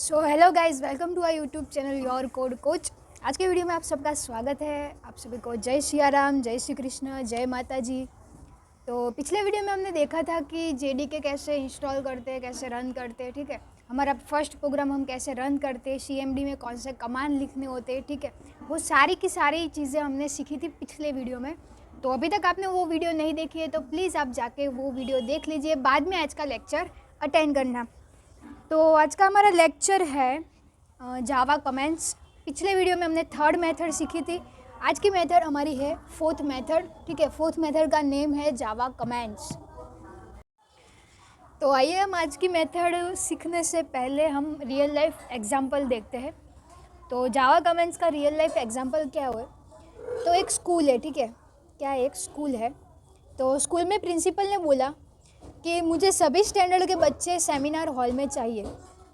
So hello guys, welcome to our YouTube channel your code coach. आज के video में आप सबका स्वागत है। आप सभी को जय सिया राम, जय श्री कृष्ण, जय माता जी। तो पिछले वीडियो में हमने देखा था कि जेडीके कैसे इंस्टॉल करते हैं, कैसे रन करते हैं। ठीक है, हमारा फर्स्ट प्रोग्राम हम कैसे रन करते हैं, सीएमडी में कौन से कमांड लिखने होते हैं। ठीक है, वो सारी की सारी चीज़ें हमने सीखी थी पिछले वीडियो में। तो अभी तक आपने वो वीडियो नहीं देखी है तो प्लीज़ आप जाके वो वीडियो देख लीजिए, बाद में आज का लेक्चर अटेंड करना। तो आज का हमारा लेक्चर है जावा कमेंट्स। पिछले वीडियो में हमने थर्ड मेथड सीखी थी। आज की मेथड हमारी है फोर्थ मेथड। ठीक है, फोर्थ मेथड का नेम है जावा कमेंट्स। तो आइए हम आज की मेथड सीखने से पहले हम रियल लाइफ एग्जांपल देखते हैं। तो जावा कमेंट्स का रियल लाइफ एग्जांपल क्या हुआ? तो एक स्कूल है। ठीक है, क्या एक स्कूल है। तो स्कूल में प्रिंसिपल ने बोला कि मुझे सभी स्टैंडर्ड के बच्चे सेमिनार हॉल में चाहिए।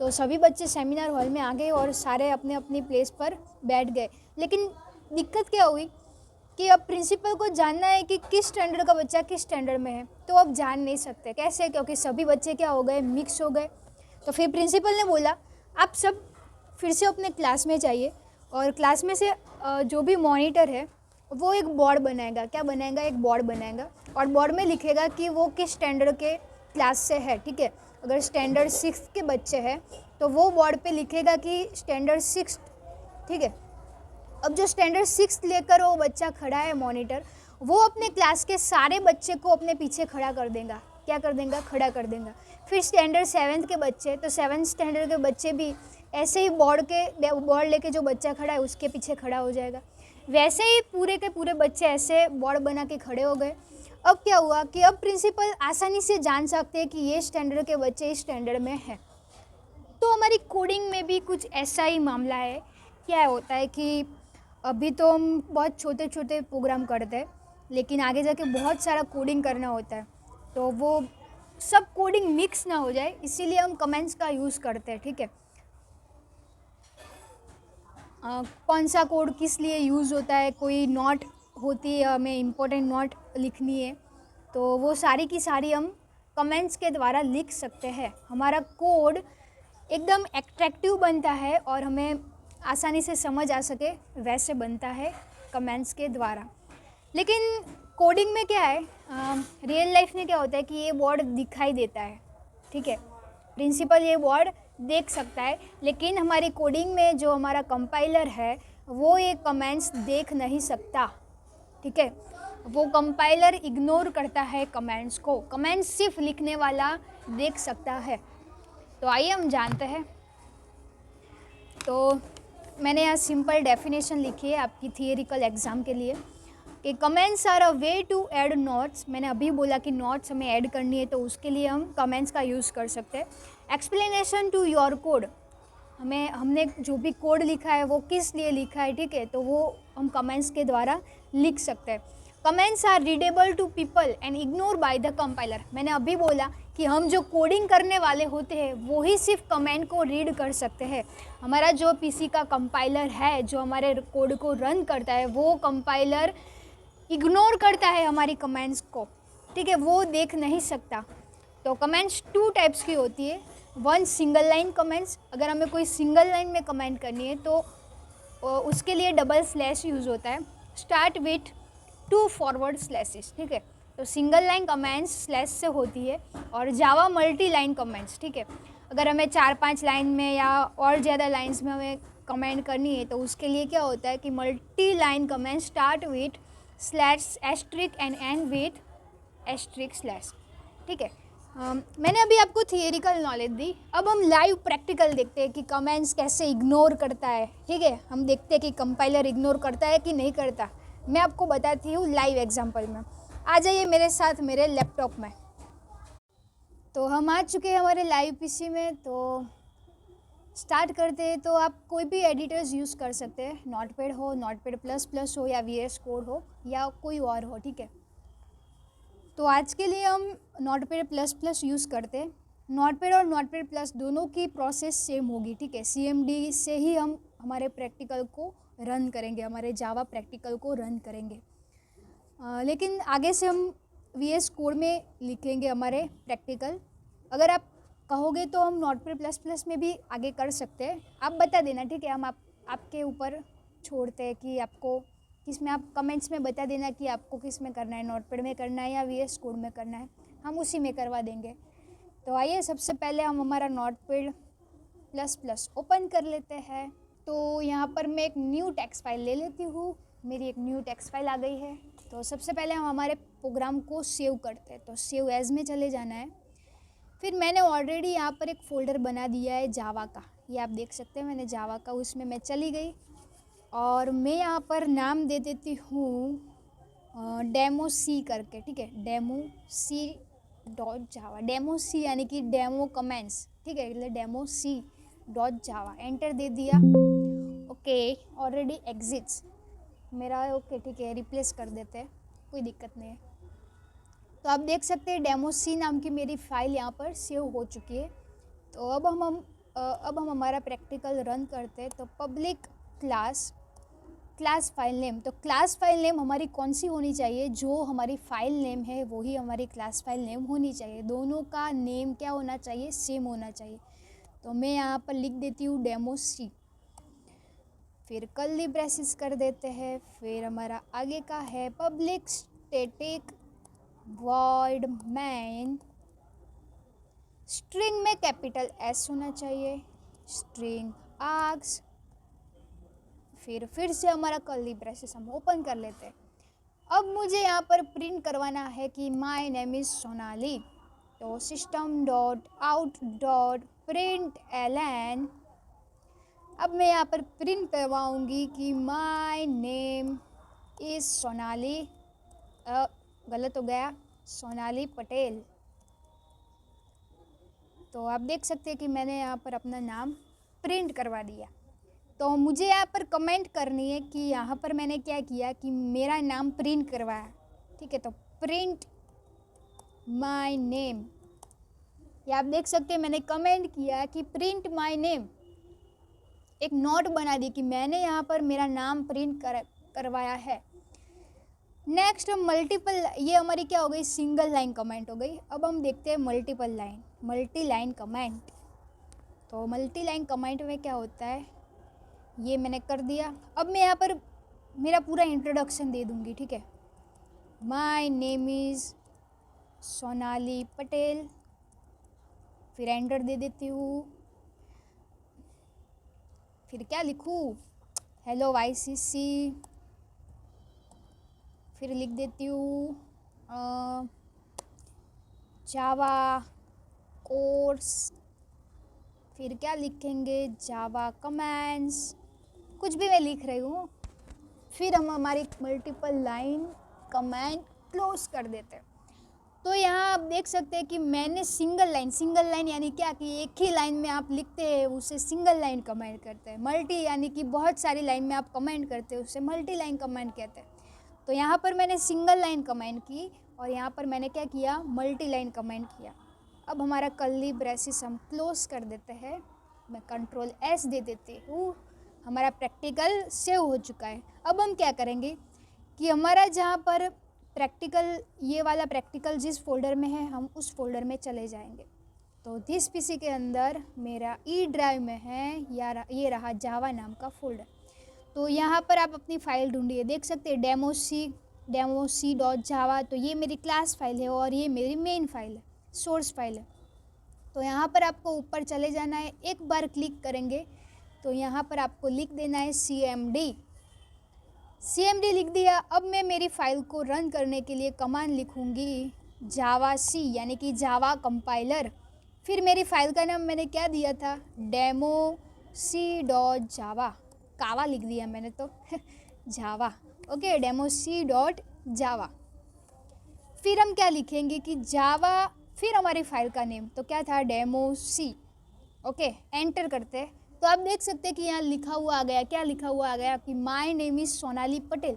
तो सभी बच्चे सेमिनार हॉल में आ गए और सारे अपने अपनी प्लेस पर बैठ गए। लेकिन दिक्कत क्या हुई कि अब प्रिंसिपल को जानना है कि किस स्टैंडर्ड का बच्चा किस स्टैंडर्ड में है। तो अब जान नहीं सकते कैसे, क्योंकि सभी बच्चे क्या हो गए, मिक्स हो गए। तो फिर प्रिंसिपल ने बोला आप सब फिर से अपने क्लास में जाइए और क्लास में से जो भी मॉनिटर है वो एक बोर्ड बनाएगा। क्या बनाएगा? एक बोर्ड बनाएगा और बोर्ड में लिखेगा कि वो किस स्टैंडर्ड के क्लास से है। ठीक है, अगर स्टैंडर्ड 6 के बच्चे हैं तो वो बोर्ड पे लिखेगा कि स्टैंडर्ड 6। ठीक है, अब जो स्टैंडर्ड 6 लेकर वो बच्चा खड़ा है मॉनिटर, वो अपने क्लास के सारे बच्चे को अपने पीछे खड़ा कर देगा। क्या कर देगा? खड़ा कर देगा। फिर स्टैंडर्ड 7 के बच्चे, तो 7 स्टैंडर्ड के बच्चे भी ऐसे ही बोर्ड लेके जो बच्चा खड़ा है उसके पीछे खड़ा हो जाएगा। वैसे ही पूरे के पूरे बच्चे ऐसे बोर्ड बना के खड़े हो गए। अब क्या हुआ कि अब प्रिंसिपल आसानी से जान सकते हैं कि ये स्टैंडर्ड के बच्चे इस स्टैंडर्ड में हैं। तो हमारी कोडिंग में भी कुछ ऐसा ही मामला है। क्या होता है कि अभी तो हम बहुत छोटे छोटे प्रोग्राम करते हैं, लेकिन आगे जाके बहुत सारा कोडिंग करना होता है। तो वो सब कोडिंग मिक्स ना हो जाए, इसीलिए हम कमेंट्स का यूज़ करते हैं। ठीक है, कौन सा कोड किस लिए यूज़ होता है, कोई नोट होती है, हमें इम्पोर्टेंट नोट लिखनी है, तो वो सारी की सारी हम कमेंट्स के द्वारा लिख सकते हैं। हमारा कोड एकदम एट्रैक्टिव बनता है और हमें आसानी से समझ आ सके वैसे बनता है कमेंट्स के द्वारा। लेकिन कोडिंग में क्या है, रियल लाइफ में क्या होता है कि ये बोर्ड दिखाई देता है। ठीक है, प्रिंसिपल ये बोर्ड देख सकता है, लेकिन हमारी कोडिंग में जो हमारा कंपाइलर है वो ये कमेंट्स देख नहीं सकता। ठीक है, वो कंपाइलर इग्नोर करता है कमेंट्स को। कमेंट्स सिर्फ लिखने वाला देख सकता है। तो आइए हम जानते हैं। तो मैंने यहाँ सिंपल डेफिनेशन लिखी है आपकी थियरिकल एग्ज़ाम के लिए कि comments are a way to add notes. मैंने अभी बोला कि नोट्स हमें ऐड करनी है, तो उसके लिए हम कमेंट्स का यूज़ कर सकते हैं। एक्सप्लेनेशन टू योर कोड, हमने जो भी कोड लिखा है वो किस लिए लिखा है, ठीक है, तो वो हम कमेंट्स के द्वारा लिख सकते हैं। Comments are readable to people and ignore by the compiler. मैंने अभी बोला कि हम जो कोडिंग करने वाले होते हैं वो ही सिर्फ कमेंट को रीड कर सकते हैं। हमारा जो पीसी का कंपाइलर है, जो हमारे कोड को रन करता है, वो कंपाइलर इग्नोर करता है हमारी कमेंट्स को। ठीक है, वो देख नहीं सकता। तो कमेंट्स 2 टाइप्स की होती है। One, single line comments. अगर हमें कोई सिंगल लाइन में कमेंट करनी है तो उसके लिए डबल स्लैश यूज़ होता है। Start with 2 forward slashes. ठीक है, तो सिंगल लाइन कमेंट्स स्लैश से होती है और जावा मल्टी लाइन कमेंट्स। ठीक है, अगर हमें 4-5 लाइन में या और ज़्यादा लाइन्स में हमें कमेंट करनी है तो उसके लिए क्या होता है कि multi line comment start with slash asterisk and end with asterisk slash. ठीक है, मैंने अभी आपको थियरिकल नॉलेज दी। अब हम लाइव प्रैक्टिकल देखते हैं कि कमेंट्स कैसे इग्नोर करता है। ठीक है, हम देखते हैं कि कंपाइलर इग्नोर करता है कि नहीं करता। मैं आपको बताती हूँ लाइव एग्जांपल में। आ जाइए मेरे साथ मेरे लैपटॉप में। तो हम आ चुके हैं हमारे लाइव पीसी में। तो स्टार्ट करते हैं। तो आप कोई भी एडिटर्स यूज़ कर सकते हैं, नोटपैड हो, नोटपैड प्लस प्लस हो या VS कोड हो या कोई और हो। ठीक है, तो आज के लिए हम नोटपैड प्लस प्लस यूज़ करते हैं। नोटपैड और नोटपैड प्लस दोनों की प्रोसेस सेम होगी। ठीक है, CMD से ही हम हमारे प्रैक्टिकल को रन करेंगे, हमारे जावा प्रैक्टिकल को रन करेंगे। लेकिन आगे से हम VS कोड में लिखेंगे हमारे प्रैक्टिकल। अगर आप कहोगे तो हम नोटपैड प्लस प्लस में भी आगे कर सकते हैं। आप बता देना, ठीक है। हम आपके ऊपर छोड़ते हैं कि आपको किस में, आप कमेंट्स में बता देना कि आपको किस में करना है, नोटपैड में करना है या वीएस कोड में करना है, हम उसी में करवा देंगे। तो आइए सबसे पहले हम हमारा नोटपैड प्लस प्लस ओपन कर लेते हैं। तो यहाँ पर मैं एक न्यू टेक्स्ट फाइल ले लेती हूँ। मेरी एक न्यू टेक्स्ट फाइल आ गई है। तो सबसे पहले हम हमारे प्रोग्राम को सेव करते हैं। तो सेव एज में चले जाना है। फिर मैंने ऑलरेडी यहाँ पर एक फ़ोल्डर बना दिया है जावा का, ये आप देख सकते हैं, मैंने जावा का, उसमें मैं चली गई और मैं यहाँ पर नाम दे देती हूँ डेमो सी करके, ठीक है, demo C dot Java, demo C यानी कि डेमो कमेंट्स, ठीक है, मतलब demo C dot Java. Enter दे दिया। ओके, ऑलरेडी एग्जिट्स मेरा, ओके ठीक है, रिप्लेस कर देते हैं, कोई दिक्कत नहीं है। तो आप देख सकते हैं डेमो सी नाम की मेरी फ़ाइल यहाँ पर सेव हो चुकी है। तो अब हम हमारा प्रैक्टिकल रन करते हैं। तो पब्लिक क्लास फाइल नेम, तो क्लास फाइल नेम हमारी कौन सी होनी चाहिए, जो हमारी फ़ाइल नेम है वही हमारी क्लास फाइल नेम होनी चाहिए। दोनों का नेम क्या होना चाहिए, सेम होना चाहिए। तो मैं यहाँ पर लिख देती हूँ डेमो सी, फिर कर्ली ब्रेसेस कर देते हैं। फिर हमारा आगे का है public static void main, string में कैपिटल एस होना चाहिए, स्ट्रिंग आर्क्स, फिर से हमारा कर्ली ब्रेसेस हम ओपन कर लेते हैं। अब मुझे यहाँ पर प्रिंट करवाना है कि माय नेम इज़ सोनाली। तो system dot out dot print ln, अब मैं यहाँ पर प्रिंट करवाऊँगी कि माय नेम इज़ सोनाली, गलत हो गया, सोनाली पटेल। तो आप देख सकते हैं कि मैंने यहाँ पर अपना नाम प्रिंट करवा दिया। तो मुझे यहाँ पर कमेंट करनी है कि यहाँ पर मैंने क्या किया कि मेरा नाम प्रिंट करवाया, ठीक है। तो प्रिंट माय नेम, ये आप देख सकते हैं मैंने कमेंट किया कि प्रिंट माय नेम, एक नोट बना दी कि मैंने यहाँ पर मेरा नाम प्रिंट करवाया है। नेक्स्ट मल्टीपल, ये हमारी क्या हो गई, सिंगल लाइन कमेंट हो गई। अब हम देखते हैं multiple line, multi line comment. तो मल्टी लाइन कमेंट में क्या होता है, ये मैंने कर दिया। अब मैं यहाँ पर मेरा पूरा इंट्रोडक्शन दे दूँगी, ठीक है। My name is Sonali Patel, फिर एंटर दे देती हूँ। फिर क्या लिखूँ, हेलो YCC, फिर लिख देती हूँ जावा कोर्स, फिर क्या लिखेंगे, जावा कमेंट्स, कुछ भी मैं लिख रही हूँ। फिर हम हमारी मल्टीपल लाइन कमेंट क्लोज कर देते हैं। तो यहाँ आप देख सकते हैं कि मैंने सिंगल लाइन यानी क्या कि एक ही लाइन में आप लिखते हैं उसे सिंगल लाइन कमेंट करते हैं। मल्टी यानी कि बहुत सारी लाइन में आप कमेंट करते हैं उसे मल्टी लाइन कमेंट कहते हैं। तो यहाँ पर मैंने सिंगल लाइन कमेंट की और यहाँ पर मैंने क्या किया, मल्टी लाइन कमेंट किया। अब हमारा कर्ली ब्रेसेस हम क्लोज कर देते हैं। मैं कंट्रोल S दे देती हूँ। हमारा प्रैक्टिकल सेव हो चुका है। अब हम क्या करेंगे कि हमारा जहाँ पर प्रैक्टिकल, ये वाला प्रैक्टिकल जिस फोल्डर में है हम उस फोल्डर में चले जाएंगे। तो दिस पीसी के अंदर मेरा ई ड्राइव में है या ये रहा जावा नाम का फोल्डर। तो यहाँ पर आप अपनी फ़ाइल ढूंढिए, देख सकते हैं डेमो सी डॉट जावा। तो ये मेरी क्लास फाइल है और ये मेरी मेन फाइल है, सोर्स फाइल है। तो यहाँ पर आपको ऊपर चले जाना है, एक बार क्लिक करेंगे तो यहाँ पर आपको लिख देना है CMD लिख दिया। अब मैं मेरी फ़ाइल को रन करने के लिए कमांड लिखूँगी जावा सी यानी कि जावा कंपाइलर। फिर मेरी फ़ाइल का नाम मैंने क्या दिया था, डेमो सी डॉट जावा, कावा लिख दिया मैंने तो Java, okay, demo C dot Java. फिर हम क्या लिखेंगे कि जावा, फिर हमारी फ़ाइल का नेम तो क्या था, डेमो सी, ओके, एंटर करते हैं। तो आप देख सकते हैं कि यहाँ लिखा हुआ आ गया, क्या लिखा हुआ आ गया कि my name is Sonali Patel.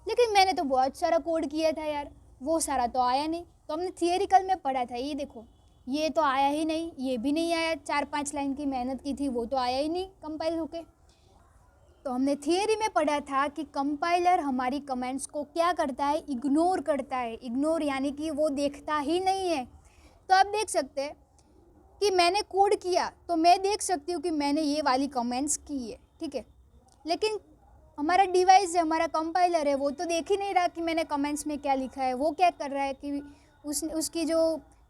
लेकिन मैंने तो बहुत सारा कोड किया था यार, वो सारा तो आया नहीं। तो हमने थियरिकल में पढ़ा था, ये देखो ये तो आया ही नहीं, ये भी नहीं आया, 4-5 लाइन की मेहनत की थी वो तो आया ही नहीं कंपाइल होके। तो हमने थियरी में पढ़ा था कि कंपाइलर हमारी कमेंट्स को क्या करता है, इग्नोर करता है। इग्नोर यानी कि वो देखता ही नहीं है। तो आप देख सकते हैं कि मैंने कोड किया तो मैं देख सकती हूँ कि मैंने ये वाली कमेंट्स की है, ठीक है। लेकिन हमारा डिवाइस है, हमारा कंपाइलर है, वो तो देख ही नहीं रहा कि मैंने कमेंट्स में क्या लिखा है। वो क्या कर रहा है कि उसकी जो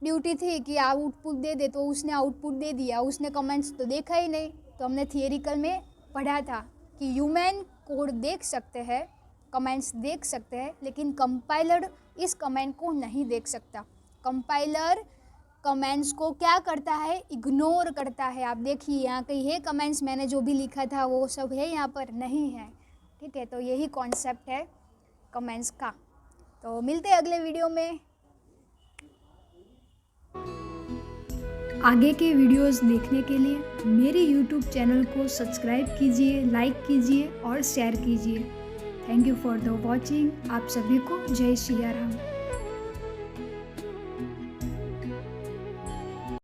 ड्यूटी थी कि आउटपुट दे दे, तो उसने आउटपुट दे दिया, उसने कमेंट्स तो देखा ही नहीं। तो हमने थियरिकल में पढ़ा था कि ह्यूमन कोड देख सकते हैं, कमेंट्स देख सकते हैं, लेकिन कंपाइलर इस कमेंट को नहीं देख सकता। कंपाइलर कमेंट्स को क्या करता है, इग्नोर करता है। आप देखिए यहाँ कहीं है कमेंट्स, मैंने जो भी लिखा था वो सब है, यहाँ पर नहीं है, ठीक है। तो यही कॉन्सेप्ट है कमेंट्स का। तो मिलते हैं अगले वीडियो में। आगे के वीडियोस देखने के लिए मेरे यूट्यूब चैनल को सब्सक्राइब कीजिए, लाइक कीजिए और शेयर कीजिए। Thank you for the watching. आप सभी को जय श्री राम।